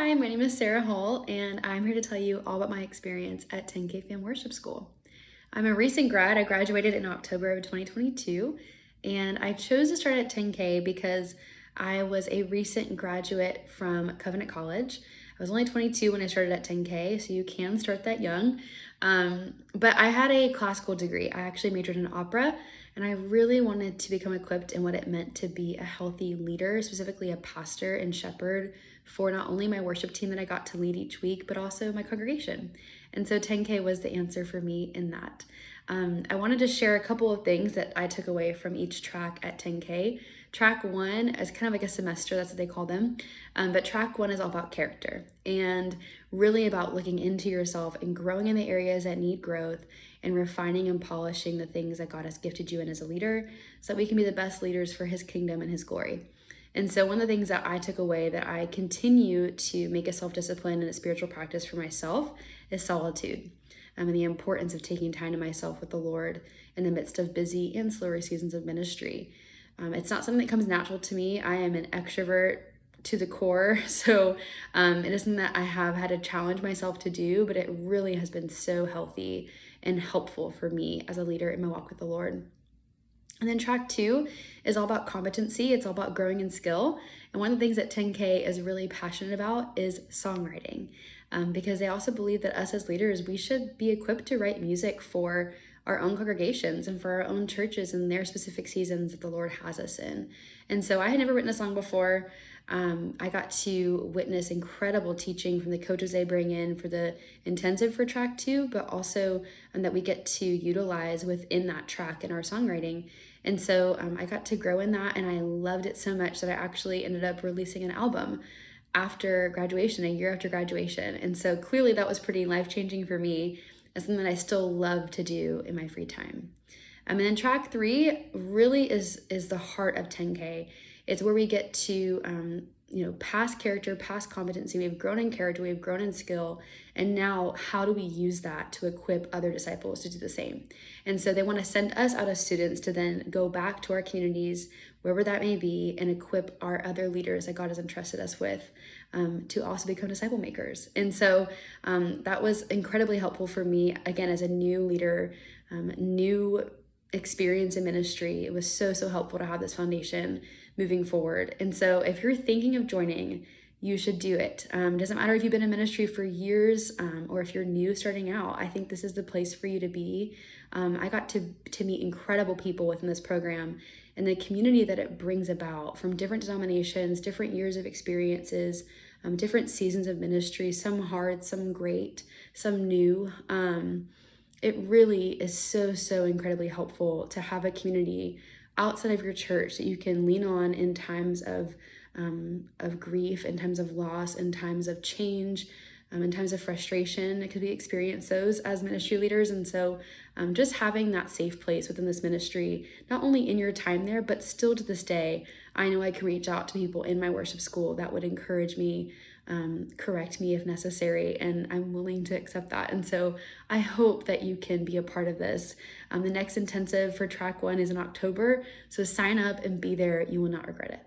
Hi, my name is Sarah Hall, and I'm here to tell you all about my experience at 10K Fam Worship School. I'm a recent grad. I graduated in October of 2022, and I chose to start at 10K because I was a recent graduate from Covenant College. I was only 22 when I started at 10K, so you can start that young. But I had a classical degree. I actually majored in opera, and I really wanted to become equipped in what it meant to be a healthy leader, specifically a pastor and shepherd for not only my worship team that I got to lead each week, but also my congregation. And so 10K was the answer for me in that. I wanted to share a couple of things that I took away from each track at 10K. Track 1 is kind of like a semester, that's what they call them. But track 1 is all about character and really about looking into yourself and growing in the areas that need growth and refining and polishing the things that God has gifted you in as a leader so that we can be the best leaders for His kingdom and His glory. And so one of the things that I took away that I continue to make a self-discipline and a spiritual practice for myself is solitude. And the importance of taking time to myself with the Lord in the midst of busy and slower seasons of ministry. It's not something that comes natural to me. I am an extrovert to the core, so it is something that I have had to challenge myself to do, but it really has been so healthy and helpful for me as a leader in my walk with the Lord. And then track 2 is all about competency. It's all about growing in skill. And one of the things that 10K is really passionate about is songwriting, because they also believe that us as leaders, we should be equipped to write music for our own congregations and for our own churches and their specific seasons that the Lord has us in. And so I had never written a song before. I got to witness incredible teaching from the coaches they bring in for the intensive for track 2, but also that we get to utilize within that track in our songwriting. And so I got to grow in that, and I loved it so much that I actually ended up releasing an album after graduation, a year after graduation. And so clearly that was pretty life-changing for me. It's something that I still love to do in my free time. And then track 3 really is the heart of 10K. It's where we get to past character, past competency. We've grown in character, we've grown in skill, and now how do we use that to equip other disciples to do the same? And so they want to send us out as students to then go back to our communities, wherever that may be, and equip our other leaders that God has entrusted us with to also become disciple makers. And so that was incredibly helpful for me, again, as a new leader, new experience in ministry. It was so helpful to have this foundation moving forward. And so if you're thinking of joining, you should do it. Doesn't matter if you've been in ministry for years or if you're new starting out. I think this is the place for you to be. I got to meet incredible people within this program and the community that it brings about from different denominations, different years of experiences, different seasons of ministry, some hard, some great, some new. It really is so incredibly helpful to have a community outside of your church that you can lean on in times of grief, in times of loss, in times of change, in times of frustration, because we experience those as ministry leaders. And so just having that safe place within this ministry, not only in your time there, but still to this day, I know I can reach out to people in my worship school that would encourage me, correct me if necessary, and I'm willing to accept that. And so I hope that you can be a part of this. The next intensive for track 1 is in October, so sign up and be there. You will not regret it.